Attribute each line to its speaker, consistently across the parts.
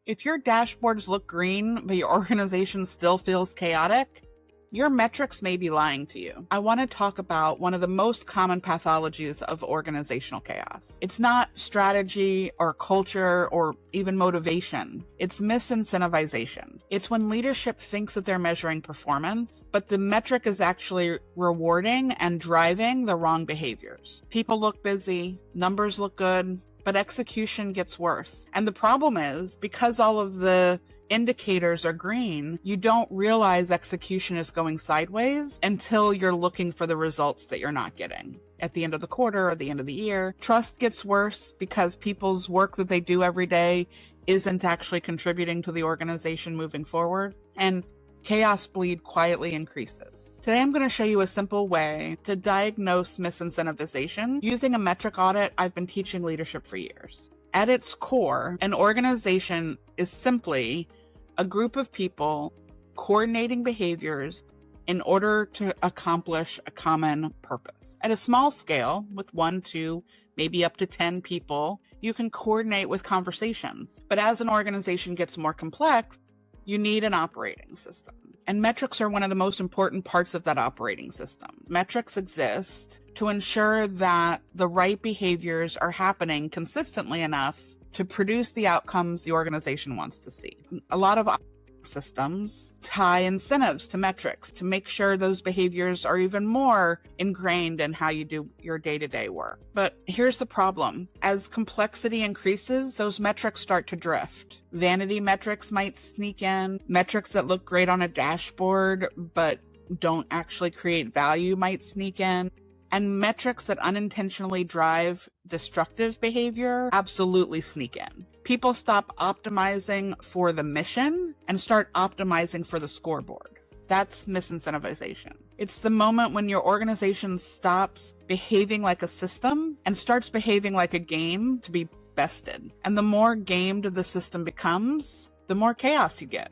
Speaker 1: If your dashboards look green, but your organization still feels chaotic, your metrics may be lying to you. I want to talk about one of the most common pathologies of organizational chaos. It's not strategy or culture or even motivation. It's misincentivization. It's when leadership thinks that they're measuring performance, but the metric is actually rewarding and driving the wrong behaviors. People look busy, numbers look good, but execution gets worse. And the problem is, because all of the indicators are green, you don't realize execution is going sideways until you're looking for the results that you're not getting at the end of the quarter or the end of the year. Trust gets worse because people's work that they do every day isn't actually contributing to the organization moving forward. And chaos bleed quietly increases. Today, I'm going to show you a simple way to diagnose misincentivization using a metric audit I've been teaching leadership for years. At its core, an organization is simply a group of people coordinating behaviors in order to accomplish a common purpose. At a small scale, with 1, 2, maybe up to 10 people, you can coordinate with conversations. But as an organization gets more complex, you need an operating system. And metrics are one of the most important parts of that operating system. Metrics exist to ensure that the right behaviors are happening consistently enough to produce the outcomes the organization wants to see. A lot of systems tie incentives to metrics to make sure those behaviors are even more ingrained in how you do your day-to-day work. But here's the problem. As complexity increases, those metrics start to drift. Vanity metrics might sneak in. Metrics that look great on a dashboard but don't actually create value might sneak in. And metrics that unintentionally drive destructive behavior absolutely sneak in. People stop optimizing for the mission and start optimizing for the scoreboard. That's misincentivization. It's the moment when your organization stops behaving like a system and starts behaving like a game to be bested. And the more gamed the system becomes, the more chaos you get.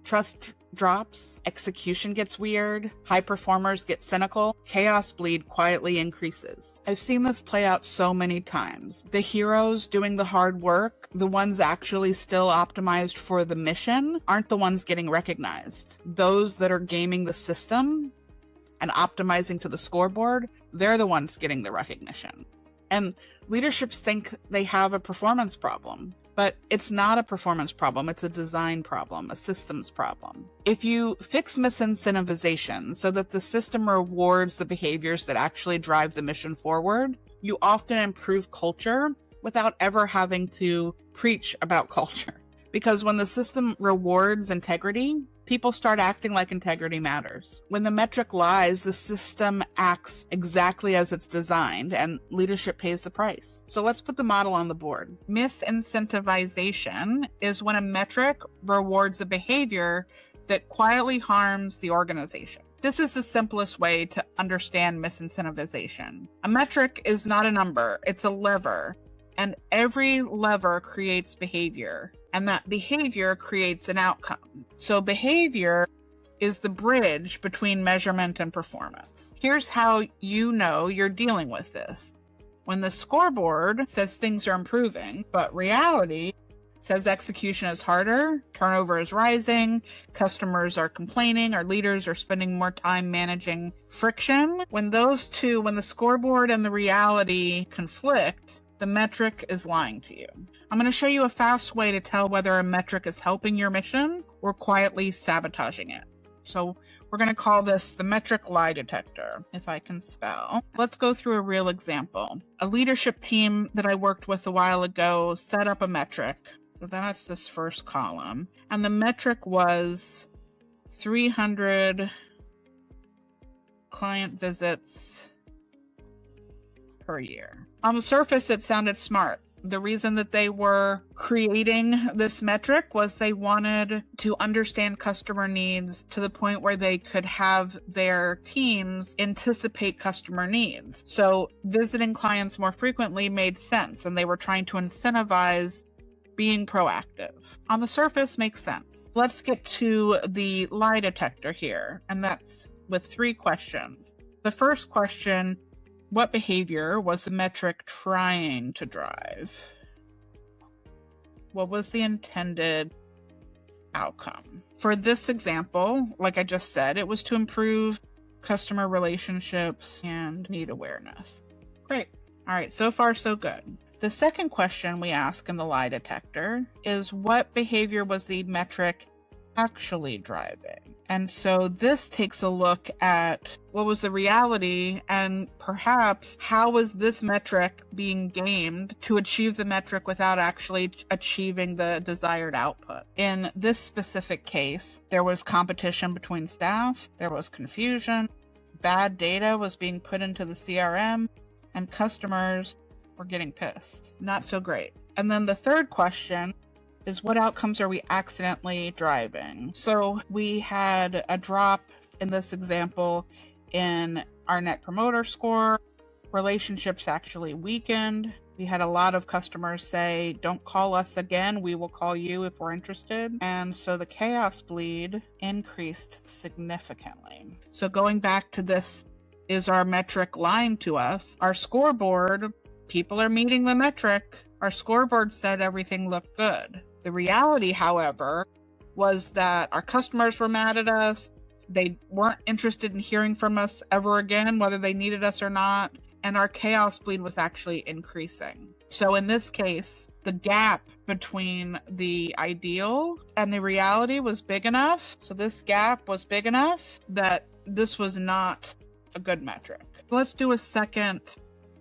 Speaker 1: Trust drops, execution gets weird, high performers get cynical, chaos bleed quietly increases. I've seen this play out so many times. The heroes doing the hard work, the ones actually still optimized for the mission, aren't the ones getting recognized. Those that are gaming the system and optimizing to the scoreboard, they're the ones getting the recognition. And leaderships think they have a performance problem. But it's not a performance problem, it's a design problem, a systems problem. If you fix misincentivization so that the system rewards the behaviors that actually drive the mission forward, you often improve culture without ever having to preach about culture. Because when the system rewards integrity, people start acting like integrity matters. When the metric lies, the system acts exactly as it's designed, and leadership pays the price. So let's put the model on the board. Misincentivization is when a metric rewards a behavior that quietly harms the organization. This is the simplest way to understand misincentivization. A metric is not a number, it's a lever. And every lever creates behavior, and that behavior creates an outcome. So behavior is the bridge between measurement and performance. Here's how you know you're dealing with this. When the scoreboard says things are improving, but reality says execution is harder, turnover is rising, customers are complaining, our leaders are spending more time managing friction. When those two, when the scoreboard and the reality conflict, the metric is lying to you. I'm going to show you a fast way to tell whether a metric is helping your mission or quietly sabotaging it. So we're going to call this the Metric Lie Detector, if I can spell. Let's go through a real example. A leadership team that I worked with a while ago set up a metric. So that's this first column. And the metric was 300 client visits per year. On the surface, it sounded smart. The reason that they were creating this metric was they wanted to understand customer needs to the point where they could have their teams anticipate customer needs. So visiting clients more frequently made sense, and they were trying to incentivize being proactive. On the surface, makes sense. Let's get to the lie detector here, and that's with 3 questions. The first question: what behavior was the metric trying to drive? What was the intended outcome? For this example, like I just said, it was to improve customer relationships and need awareness. Great. All right, so far so good. The second question we ask in the lie detector is, what behavior was the metric actually driving? And so this takes a look at what was the reality, and perhaps how was this metric being gamed to achieve the metric without actually achieving the desired output. In this specific case, there was competition between staff, there was confusion, bad data was being put into the CRM, and customers were getting pissed. Not so great. And then the third question is, what outcomes are we accidentally driving? So we had a drop in this example in our net promoter score. Relationships actually weakened. We had a lot of customers say, don't call us again, we will call you if we're interested. And so the chaos bleed increased significantly. So going back to this, is our metric lying to us? Our scoreboard, people are meeting the metric. Our scoreboard said everything looked good. The reality, however, was that our customers were mad at us. They weren't interested in hearing from us ever again, whether they needed us or not. And our chaos bleed was actually increasing. So in this case, the gap between the ideal and the reality was big enough. So this gap was big enough that this was not a good metric. Let's do a second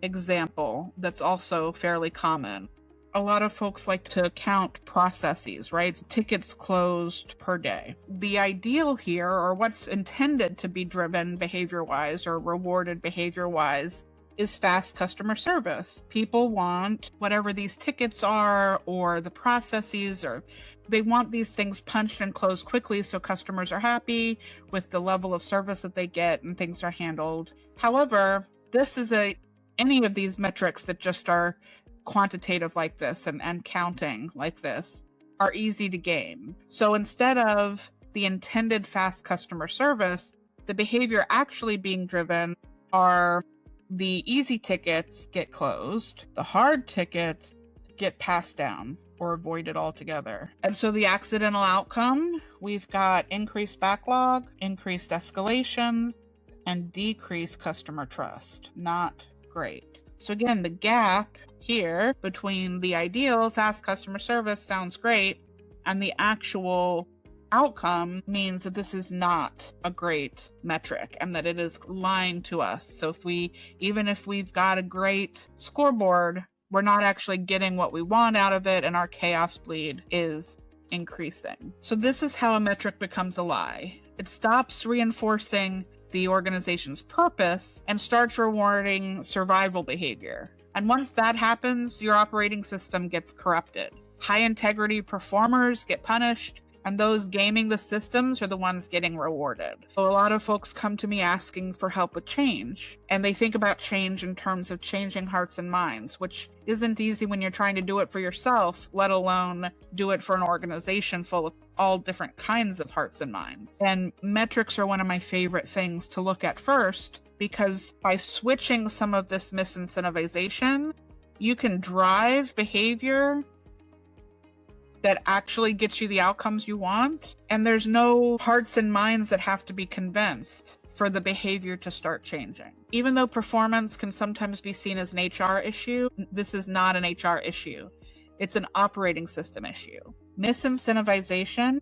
Speaker 1: example that's also fairly common. A lot of folks like to count processes, right? Tickets closed per day. The ideal here, or what's intended to be driven behavior-wise or rewarded behavior-wise, is fast customer service. People want whatever these tickets are, or the processes, or they want these things punched and closed quickly so customers are happy with the level of service that they get and things are handled. However, this is any of these metrics that just are quantitative like this and counting like this are easy to game. So instead of the intended fast customer service, the behavior actually being driven are the easy tickets get closed, the hard tickets get passed down or avoided altogether. And so the accidental outcome, we've got increased backlog, increased escalations, and decreased customer trust. Not great. So again, the gap here between the ideal fast customer service sounds great and the actual outcome means that this is not a great metric and that it is lying to us. So even if we've got a great scoreboard, we're not actually getting what we want out of it, and our chaos bleed is increasing. So this is how a metric becomes a lie. It stops reinforcing the organization's purpose and starts rewarding survival behavior. And once that happens, your operating system gets corrupted. High integrity performers get punished, and those gaming the systems are the ones getting rewarded. So a lot of folks come to me asking for help with change, and they think about change in terms of changing hearts and minds, which isn't easy when you're trying to do it for yourself, let alone do it for an organization full of all different kinds of hearts and minds. And metrics are one of my favorite things to look at first, because by switching some of this misincentivization, you can drive behavior that actually gets you the outcomes you want. And there's no hearts and minds that have to be convinced for the behavior to start changing. Even though performance can sometimes be seen as an HR issue, this is not an HR issue. It's an operating system issue. Misincentivization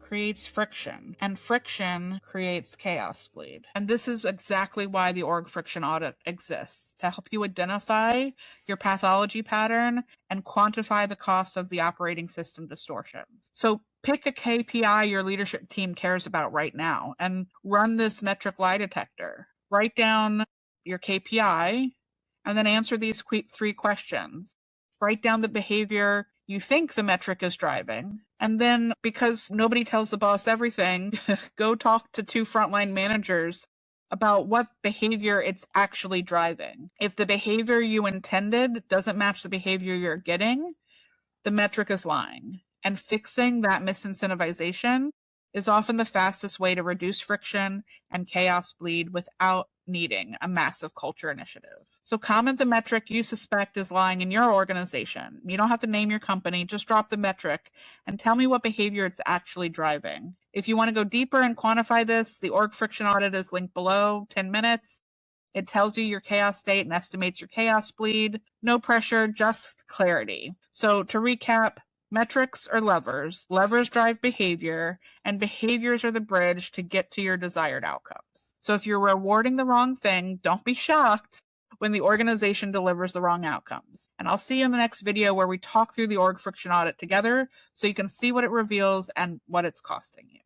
Speaker 1: creates friction, and friction creates chaos bleed. And this is exactly why the org friction audit exists, to help you identify your pathology pattern and quantify the cost of the operating system distortions. So pick a KPI your leadership team cares about right now and run this metric lie detector. Write down your KPI and then answer these 3 questions. Write down the behavior you think the metric is driving. And then, because nobody tells the boss everything, go talk to 2 frontline managers about what behavior it's actually driving. If the behavior you intended doesn't match the behavior you're getting, the metric is lying. And fixing that misincentivization is often the fastest way to reduce friction and chaos bleed without needing a massive culture initiative. So comment the metric you suspect is lying in your organization. You don't have to name your company, just drop the metric and tell me what behavior it's actually driving. If you want to go deeper and quantify this, the org friction audit is linked below, 10 minutes. It tells you your chaos state and estimates your chaos bleed. No pressure, just clarity. So to recap, metrics are levers. Levers drive behavior, and behaviors are the bridge to get to your desired outcomes. So if you're rewarding the wrong thing, don't be shocked when the organization delivers the wrong outcomes. And I'll see you in the next video where we talk through the org friction audit together so you can see what it reveals and what it's costing you.